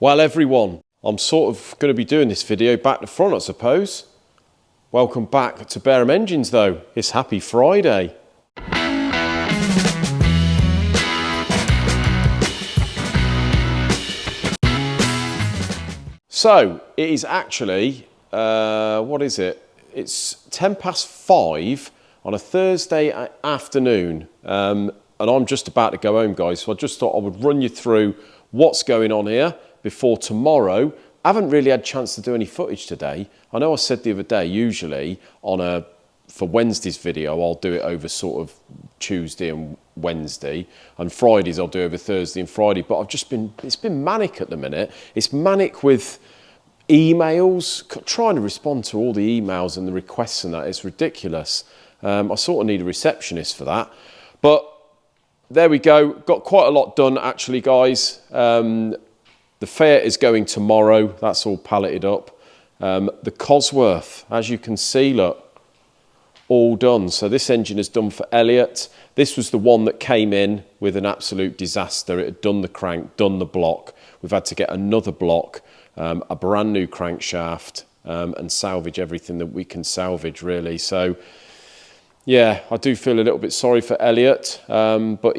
Well everyone, I'm sort of going to be doing this video back to front I suppose. Welcome back to Barum Engines though, it's Happy Friday. So it is actually, what is it? It's 5:10 on a Thursday afternoon and I'm just about to go home guys, so I just thought I would run you through what's going on here before tomorrow. I haven't really had a chance to do any footage today. I know I said the other day, usually for Wednesday's video, I'll do it over sort of Tuesday and Wednesday, and Fridays I'll do over Thursday and Friday, but it's been manic at the minute. It's manic with emails, trying to respond to all the emails and the requests and that. It's ridiculous. I sort of need a receptionist for that, but there we go. Got quite a lot done actually, guys. The Fiat is going tomorrow. That's all palleted up. The Cosworth, as you can see, look, all done. So this engine is done for Elliot. This was the one that came in with an absolute disaster. It had done the crank, done the block. We've had to get another block, a brand new crankshaft, and salvage everything that we can salvage, really. So yeah, I do feel a little bit sorry for Elliot, but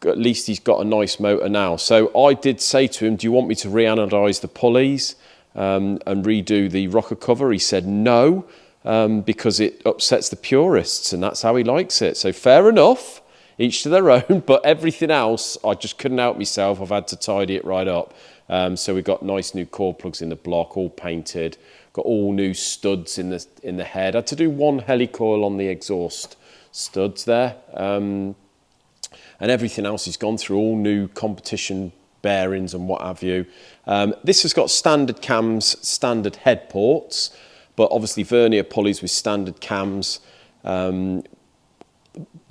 at least he's got a nice motor now. So I did say to him, do you want me to reanodise the pulleys and redo the rocker cover? He said no, because it upsets the purists and that's how he likes it. So fair enough, each to their own, but everything else, I just couldn't help myself. I've had to tidy it right up. So we've got nice new core plugs in the block, all painted, got all new studs in the head. I had to do one helicoil on the exhaust studs there. And everything else has gone through, all new competition bearings and what have you. This has got standard cams, standard head ports, but obviously vernier pulleys with standard cams. But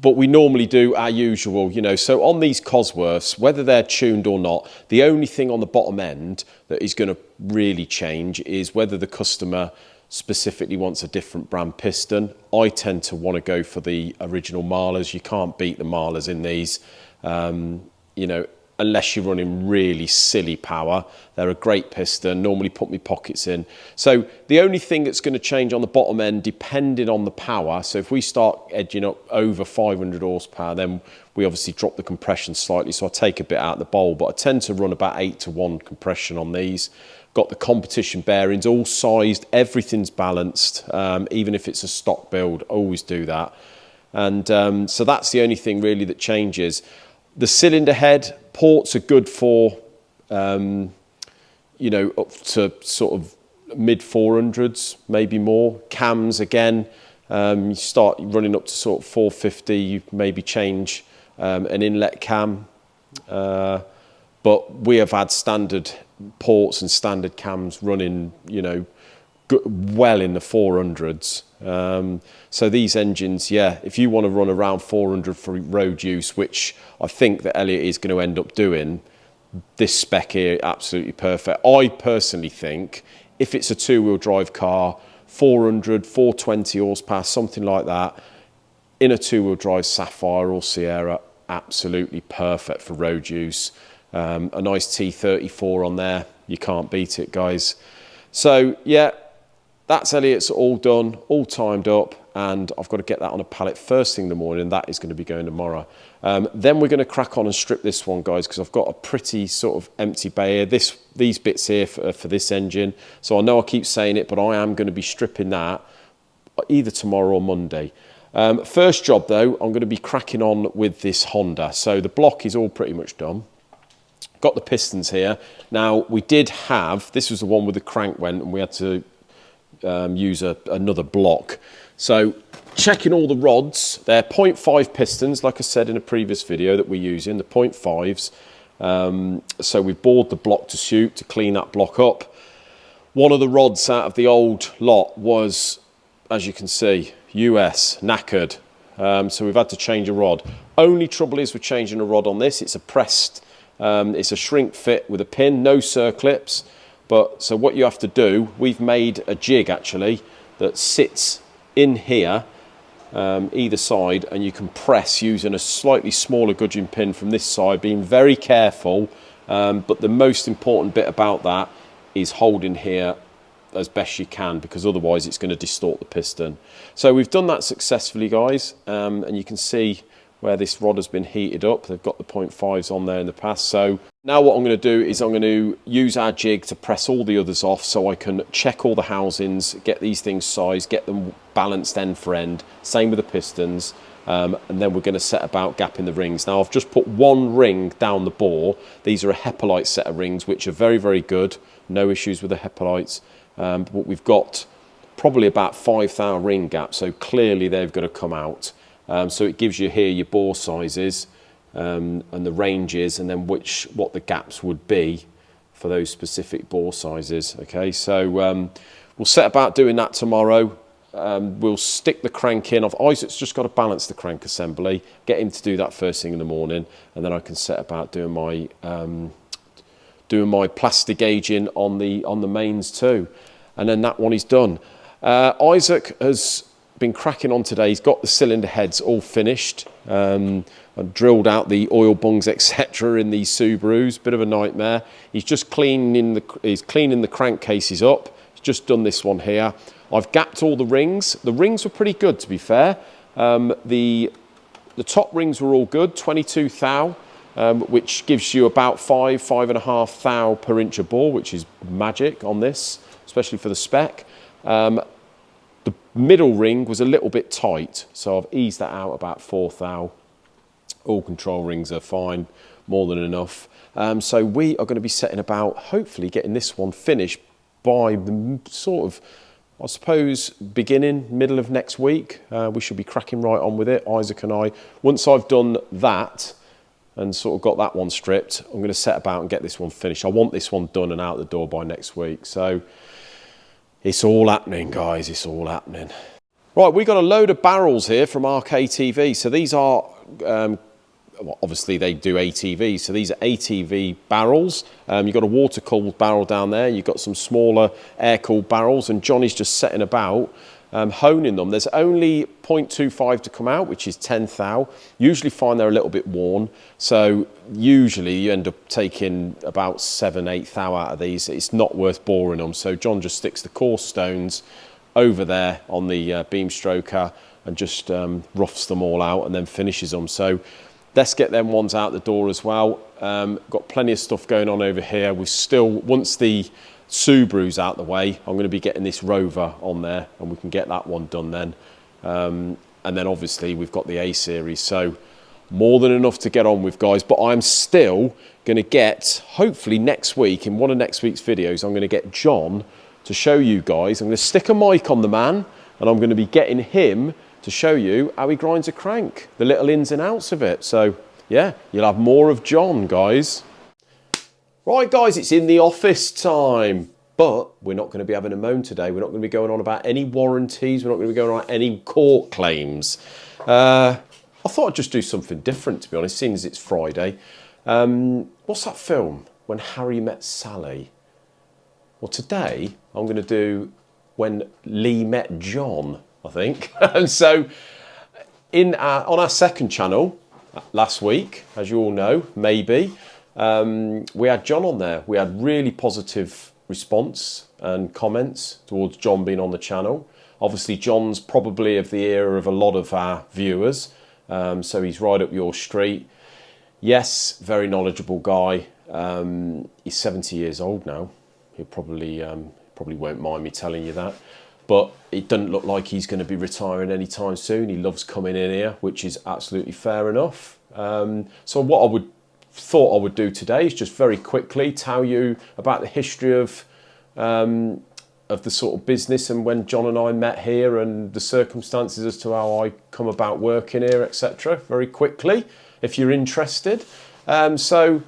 we normally do our usual, you know, so on these Cosworths, whether they're tuned or not, the only thing on the bottom end that is going to really change is whether the customer specifically wants a different brand piston. I tend to want to go for the original Mahlers. You can't beat the Mahlers in these, you know, unless you're running really silly power. They're a great piston, normally put my pockets in. So the only thing that's going to change on the bottom end, depending on the power, so if we start edging up over 500 horsepower, then we obviously drop the compression slightly, so I take a bit out of the bowl, but I tend to run about 8-to-1 compression on these. Got the competition bearings all sized, everything's balanced, even if it's a stock build, always do that. And so that's the only thing really that changes. The cylinder head ports are good for, you know, up to sort of mid 400s, maybe more. Cams, again, you start running up to sort of 450, you maybe change an inlet cam. But we have had standard ports and standard cams running, you know, well in the 400s. So these engines, yeah, if you want to run around 400 for road use, which I think that Elliot is going to end up doing, this spec here, absolutely perfect. I personally think if it's a two-wheel drive car, 400, 420 horsepower, something like that, in a two-wheel drive Sapphire or Sierra, absolutely perfect for road use. A nice T34 on there, you can't beat it, guys. So yeah, that's Elliot's all done, all timed up, and I've got to get that on a pallet first thing in the morning, and that is going to be going tomorrow. Then we're going to crack on and strip this one, guys, because I've got a pretty sort of empty bay here. These bits here for this engine, so I know I keep saying it, but I am going to be stripping that either tomorrow or Monday. First job though, I'm going to be cracking on with this Honda. So the block is all pretty much done. Got the pistons here. Now we did have, this was the one where the crank went and we had to use another block. So checking all the rods, they're 0.5 pistons, like I said in a previous video that we're using, the 0.5s. So we bored the block to suit to clean that block up. One of the rods out of the old lot was, as you can see, US, knackered. So we've had to change a rod. Only trouble is we're changing a rod on this. It's a pressed, it's a shrink fit with a pin, no circlips. But so what you have to do, we've made a jig actually that sits in here, either side, and you can press using a slightly smaller gudgeon pin from this side, being very careful But the most important bit about that is holding here as best you can, because otherwise it's going to distort the piston. So we've done that successfully, guys, and you can see where this rod has been heated up. They've got the 0.5s on there in the past. So now what I'm going to do is I'm going to use our jig to press all the others off so I can check all the housings, get these things sized, get them balanced end for end. Same with the pistons. And then we're going to set about gapping the rings. Now I've just put one ring down the bore. These are a Hepalite set of rings, which are very, very good. No issues with the Hepalites. But we've got probably about 5 thou ring gap, so clearly they've got to come out. So it gives you here your bore sizes and the ranges, and then what the gaps would be for those specific bore sizes. Okay, so we'll set about doing that tomorrow. We'll stick the crank in. Isaac's just got to balance the crank assembly, get him to do that first thing in the morning, and then I can set about doing my plastic gauging on the mains too, and then that one is done. Isaac has been cracking on today. He's got the cylinder heads all finished. I drilled out the oil bungs, etc. in these Subarus. Bit of a nightmare. He's just cleaning the crankcases up. He's just done this one here. I've gapped all the rings. The rings were pretty good, to be fair. The top rings were all good, 22 thou, which gives you about 5.5 thou per inch of bore, which is magic on this, especially for the spec. The middle ring was a little bit tight, so I've eased that out about 4 thou. All control rings are fine, more than enough. So we are going to be setting about, hopefully getting this one finished by the sort of, I suppose, middle of next week. We should be cracking right on with it, Isaac and I. Once I've done that and sort of got that one stripped, I'm going to set about and get this one finished. I want this one done and out the door by next week. So it's all happening, guys, it's all happening. Right, we got a load of barrels here from RKTV. So these are, well, obviously they do ATV, so these are ATV barrels. You've got a water-cooled barrel down there, you've got some smaller air-cooled barrels, and Johnny's just setting about honing them. There's only 0.25 to come out, which is 10 thou. Usually find they're a little bit worn, so usually you end up taking about 7-8 thou out of these. It's not worth boring them, so John just sticks the coarse stones over there on the beam stroker and just roughs them all out and then finishes them. So let's get them ones out the door as well. Got plenty of stuff going on over here. We've still, once the Subaru's out the way, I'm going to be getting this Rover on there and we can get that one done then. And then obviously we've got the A series, so more than enough to get on with, guys. But I'm still going to get, hopefully next week, in one of next week's videos, I'm going to get John to show you guys. I'm going to stick a mic on the man and I'm going to be getting him to show you how he grinds a crank, the little ins and outs of it. So yeah, you'll have more of John, guys. Right, guys, it's in the office time, but we're not going to be having a moan today. We're not going to be going on about any warranties. We're not going to be going on any court claims. I thought I'd just do something different, to be honest, seeing as it's Friday. What's that film? When Harry Met Sally. Well, today I'm going to do When Lee Met John, I think. And so on our second channel last week, as you all know, maybe, we had John on there. We had really positive response and comments towards John being on the channel. Obviously, John's probably of the ear of a lot of our viewers, so he's right up your street. Yes, very knowledgeable guy. He's 70 years old now. He probably won't mind me telling you that. But it doesn't look like he's going to be retiring anytime soon. He loves coming in here, which is absolutely fair enough. So what I thought I would do today is just very quickly tell you about the history of the sort of business and when John and I met here and the circumstances as to how I come about working here, etc. Very quickly, if you're interested. So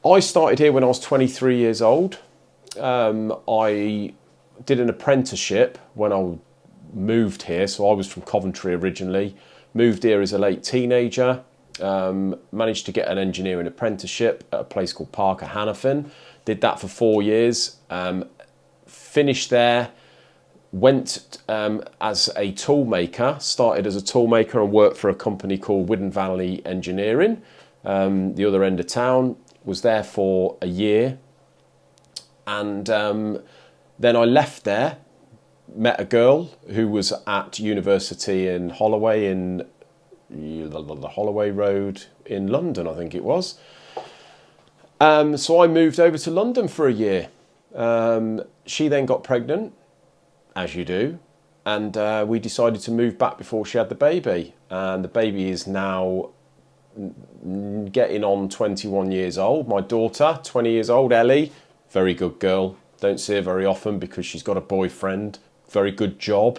I started here when I was 23 years old. I did an apprenticeship when I moved here. So I was from Coventry originally, moved here as a late teenager, managed to get an engineering apprenticeship at a place called Parker Hannafin. Did that for 4 years, finished there, went as a tool maker, started as a tool maker and worked for a company called Widden Valley Engineering, the other end of town. was there for a year, and then I left there, met a girl who was at university in Holloway, in the Holloway Road in London, I think it was. So I moved over to London for a year. She then got pregnant, as you do, and we decided to move back before she had the baby. And the baby is now getting on 21 years old. My daughter, 20 years old, Ellie, very good girl. Don't see her very often because she's got a boyfriend. Very good job.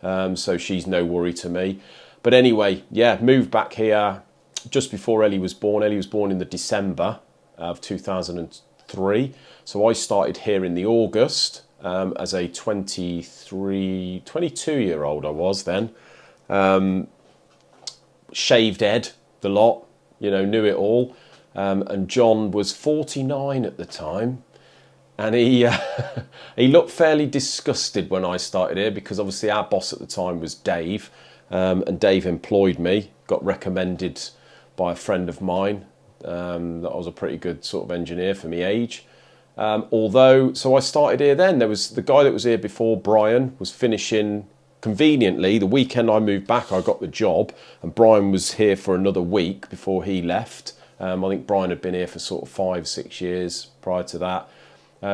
So she's no worry to me. But anyway, yeah, moved back here just before Ellie was born. Ellie was born in the December of 2003. So I started here in the August as a 22-year-old I was then. Shaved head, the lot, you know, knew it all. And John was 49 at the time. And he he looked fairly disgusted when I started here, because obviously our boss at the time was Dave. And Dave employed me, got recommended by a friend of mine that I was a pretty good sort of engineer for my age. So I started here then. There was the guy that was here before, Brian, was finishing conveniently. The weekend I moved back, I got the job, and Brian was here for another week before he left. I think Brian had been here for sort of 5-6 years prior to that.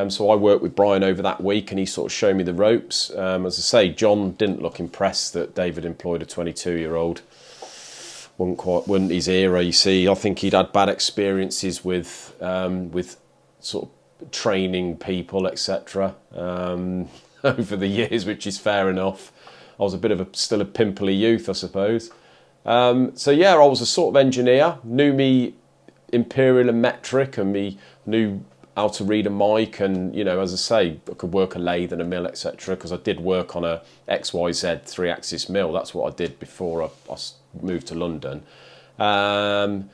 So I worked with Brian over that week, and he sort of showed me the ropes. As I say, John didn't look impressed that David employed a 22-year-old. Wasn't his era, you see. I think he'd had bad experiences with sort of training people, etc. Over the years, which is fair enough. I was a bit of still a pimply youth, I suppose. So yeah, I was a sort of engineer, knew me imperial and metric, and me knew how to read a mic, and, you know, as I say, I could work a lathe and a mill, etc. Because I did work on a XYZ 3-axis mill. That's what I did before I moved to London. So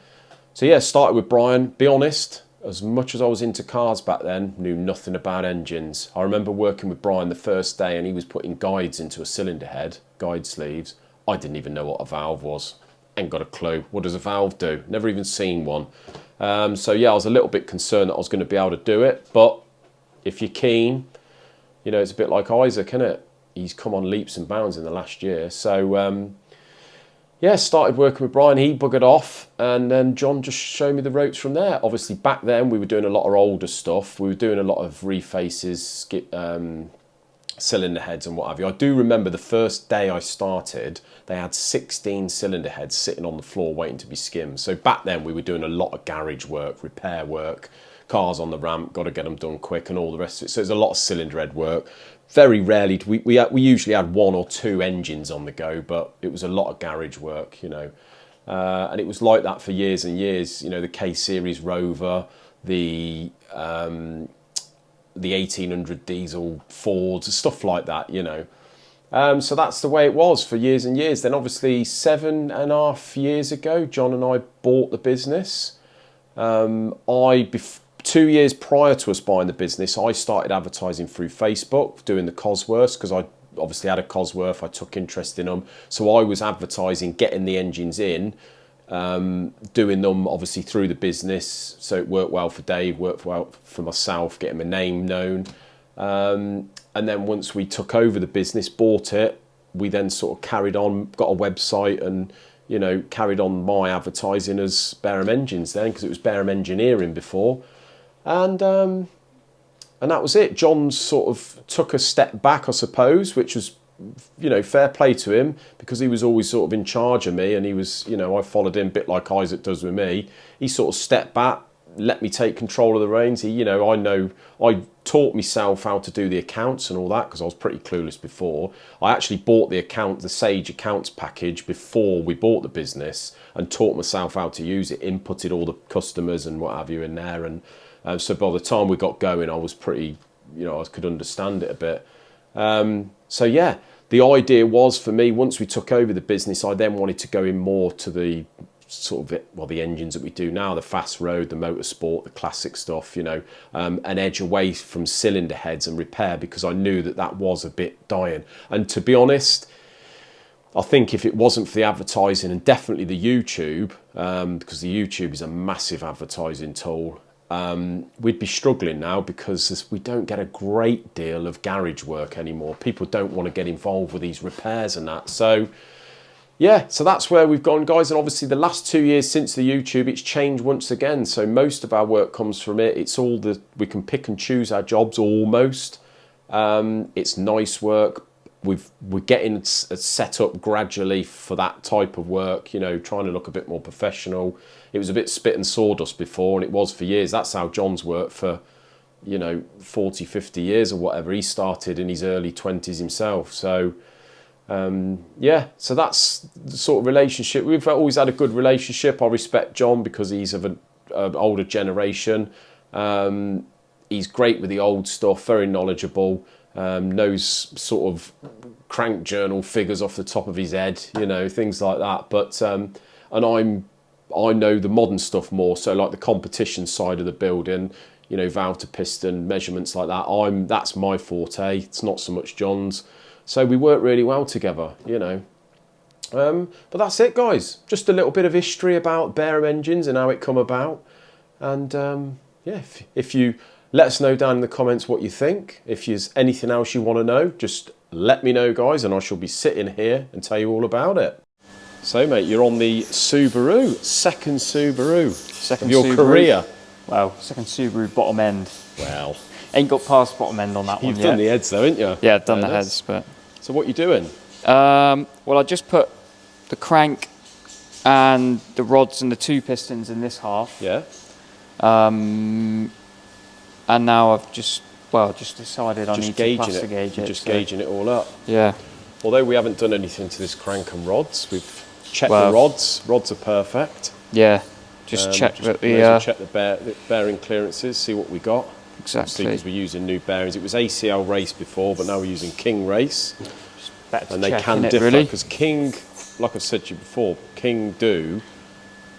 yeah, started with Brian. Be honest, as much as I was into cars back then, knew nothing about engines. I remember working with Brian the first day, and he was putting guides into a cylinder head, guide sleeves. I didn't even know what a valve was. Ain't got a clue. What does a valve do? Never even seen one. So yeah, I was a little bit concerned that I was going to be able to do it. But if you're keen, you know, it's a bit like Isaac, isn't it? He's come on leaps and bounds in the last year. So yeah, started working with Brian. He buggered off, and then John just showed me the ropes from there. Obviously, back then we were doing a lot of older stuff. We were doing a lot of refaces, cylinder heads and what have you. I do remember the first day I started, they had 16 cylinder heads sitting on the floor waiting to be skimmed. So back then we were doing a lot of garage work, repair work, cars on the ramp, got to get them done quick and all the rest of it. So there's a lot of cylinder head work. Very rarely, we usually had 1 or 2 engines on the go, but it was a lot of garage work, you know. And it was like that for years and years. You know, the K-Series Rover, the 1800 diesel Fords, stuff like that, you know. So that's the way it was for years and years. Then obviously 7.5 years ago, John and I bought the business. 2 years prior to us buying the business, I started advertising through Facebook, doing the Cosworths, because I obviously had a Cosworth, I took interest in them. So I was advertising, getting the engines in, doing them obviously through the business. So it worked well for Dave, worked well for myself, getting my name known. And then once we took over the business, bought it, we then sort of carried on, got a website, and, you know, carried on my advertising as Barum Engines then, because it was Barum Engineering before. And that was it. John sort of took a step back, I suppose, which was, you know, fair play to him, because he was always sort of in charge of me, and he was, you know, I followed him a bit like Isaac does with me. He sort of stepped back, let me take control of the reins. He, you know, I taught myself how to do the accounts and all that, because I was pretty clueless before. I actually bought the Sage accounts package before we bought the business, and taught myself how to use it, inputted all the customers and what have you in there. And so by the time we got going, I was pretty, you know, I could understand it a bit. So yeah, the idea was for me, once we took over the business, I then wanted to go in more to the sort of, well, the engines that we do now, the fast road, the motorsport, the classic stuff, you know, an edge away from cylinder heads and repair, because I knew that that was a bit dying. And to be honest, I think if it wasn't for the advertising, and definitely the YouTube, because the YouTube is a massive advertising tool, we'd be struggling now because we don't get a great deal of garage work anymore. People don't want to get involved with these repairs and that. So yeah, so that's where we've gone, guys. And obviously the last 2 years since the YouTube, it's changed once again. So most of our work comes from it. It's all we can pick and choose our jobs almost. It's nice work. We're getting set up gradually for that type of work, you know, trying to look a bit more professional. It was a bit spit and sawdust before, and it was for years. That's how John's worked for, you know, 40, 50 years or whatever. He started in his early 20s himself. So, yeah, so that's the sort of relationship. We've always had a good relationship. I respect John because he's of an older generation. He's great with the old stuff, very knowledgeable. Knows sort of crank journal figures off the top of his head, you know, things like that. But and I know the modern stuff more, so like the competition side of the building, you know, valve to piston measurements like that. That's my forte. It's not so much John's. So we work really well together, you know. But that's it, guys. Just a little bit of history about Barum engines and how it come about. And yeah, if you let us know down in the comments what you think. If there's anything else you want to know, just let me know, guys, and I shall be sitting here and tell you all about it. So, mate, you're on the Subaru, second Subaru of your career. Well, second Subaru bottom end. Well, ain't got past bottom end on that one yet. You've done the heads though, haven't you? Yeah, I've done the heads, but... So what you doing? Well, I just put the crank and the rods and the 2 pistons in this half. Yeah. And now I've just decided I need to plastic gauge it. Just gauging it all up. Yeah. Although we haven't done anything to this crank and rods, we've checked the rods. Rods are perfect. Yeah. Just check that check the bearing clearances, see what we got. Exactly. Because we're using new bearings. It was ACL race before, but now we're using King race. And they can differ because King, like I've said to you before, King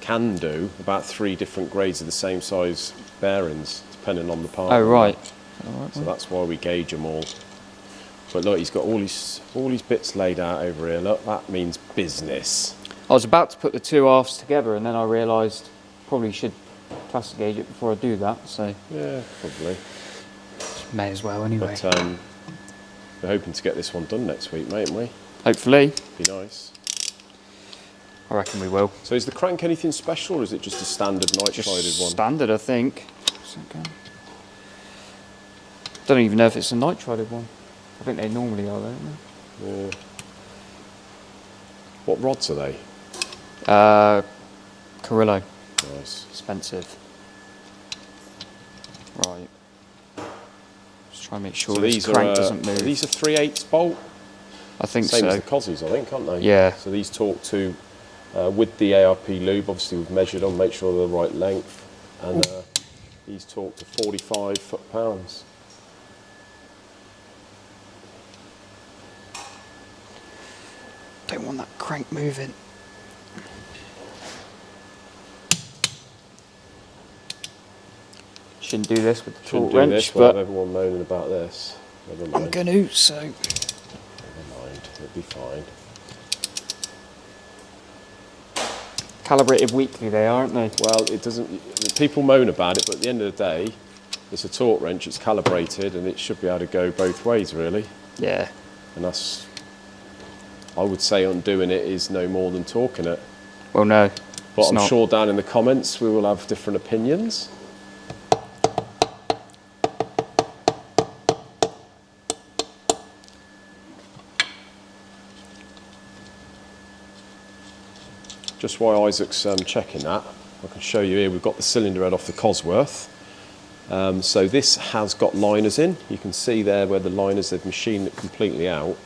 can do about 3 different grades of the same size bearings, depending on the part. Oh, right. So that's why we gauge them all. But look, he's got all these bits laid out over here. Look, that means business. I was about to put the 2 halves together, and then I realised probably should plastic gauge it before I do that. So yeah, probably. May as well anyway. But we're hoping to get this one done next week, mate, aren't we? Hopefully. Be nice. I reckon we will. So is the crank anything special, or is it just a standard nitrided one? Standard, I think. Don't even know if it's a nitrided one. I think they normally are, don't they? Yeah. What rods are they? Carrillo. Nice. Expensive. Right. Just try and make sure so this crank doesn't move. These are 3/8 bolt? I think Same so. as the Cosworths, I think, aren't they? Yeah. So these talk to, with the ARP lube, obviously we've measured them, make sure they're the right length. And these talk to 45 foot-pounds. Don't want that crank moving. Shouldn't do this with the torque wrench, but everyone moaning about this. Never mind. I'm gonna, so. Never mind, it'll be fine. Calibrated weekly, they are, aren't they? Well, it doesn't. People moan about it, but at the end of the day, it's a torque wrench. It's calibrated, and it should be able to go both ways, really. Yeah. And that's, I would say, undoing it is no more than torquing it. Well, no. But I'm sure down in the comments we will have different opinions. Just while Isaac's checking that, I can show you here, we've got the cylinder head off the Cosworth. So this has got liners in. You can see there where the liners, they've machined it completely out.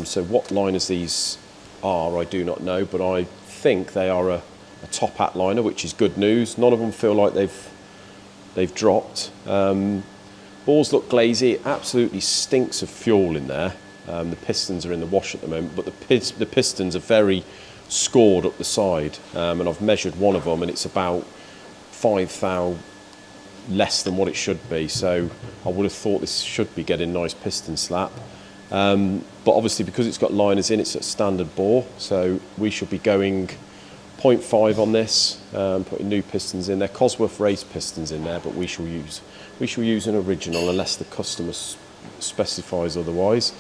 So what liners these are, I do not know, but I think they are a top hat liner, which is good news. None of them feel like they've dropped. Balls look glazy. It absolutely stinks of fuel in there. The pistons are in the wash at the moment, but the pistons are very scored up the side, and I've measured one of them, and it's about 5 thou less than what it should be. So I would have thought this should be getting nice piston slap, but obviously because it's got liners in, it's at standard bore, so we should be going 0.5 on this, putting new pistons in there. Cosworth race pistons in there, but we shall use an original unless the customer specifies otherwise.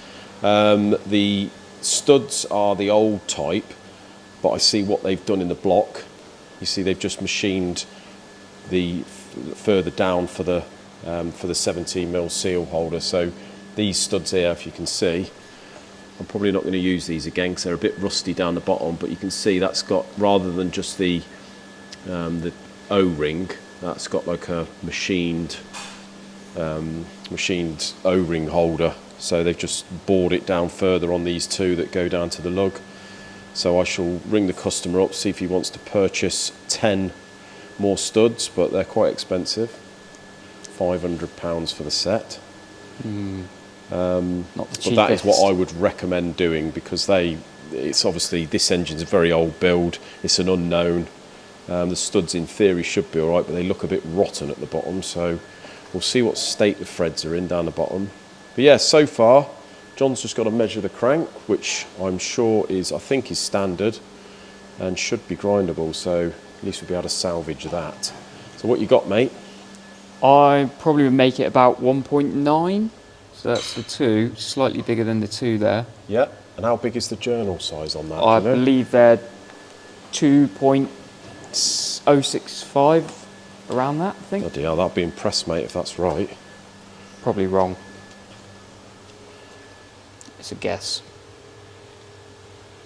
The studs are the old type, but I see what they've done in the block. You see they've just machined the further down for the 17mm seal holder. So these studs here, if you can see, I'm probably not going to use these again because they're a bit rusty down the bottom, but you can see that's got, rather than just the O-ring, that's got like a machined O-ring holder. So they've just bored it down further on these two that go down to the lug. So I shall ring the customer up, see if he wants to purchase 10 more studs, but they're quite expensive. £500 for the set. Not the cheapest. But that is what I would recommend doing, because it's obviously, this engine's a very old build, it's an unknown. The studs in theory should be alright, but they look a bit rotten at the bottom, so we'll see what state the threads are in down the bottom. But yeah, so far John's just got to measure the crank, which I'm sure I think is standard and should be grindable, so at least we'll be able to salvage that. So what you got, mate? I probably would make it about 1.9. So that's the 2, slightly bigger than the 2 there. Yeah, and how big is the journal size on that? I believe they're 2.065, around that, I think. Bloody hell, that'd be impressed, mate, if that's right. Probably wrong. It's a guess.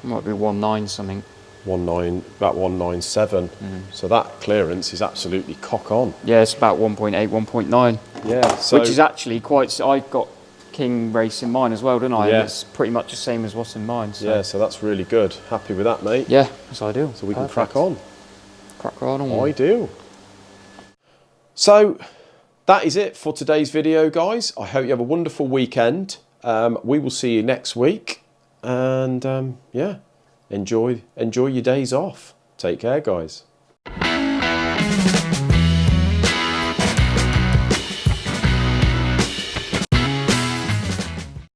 It might be 1.9 something. About 197. So that clearance is absolutely cock on. Yeah, it's about 1.8, 1.9. Yeah, so Which is actually quite. I got King Race in mine as well, didn't I? Yeah. And it's pretty much the same as what's in mine. So. yeah, so that's really good. Happy with that, mate. Yeah, that's ideal. So we can crack on. Crack on. Ideal. So that is it for today's video, guys. I hope you have a wonderful weekend. We will see you next week, and yeah, enjoy your days off. Take care, guys.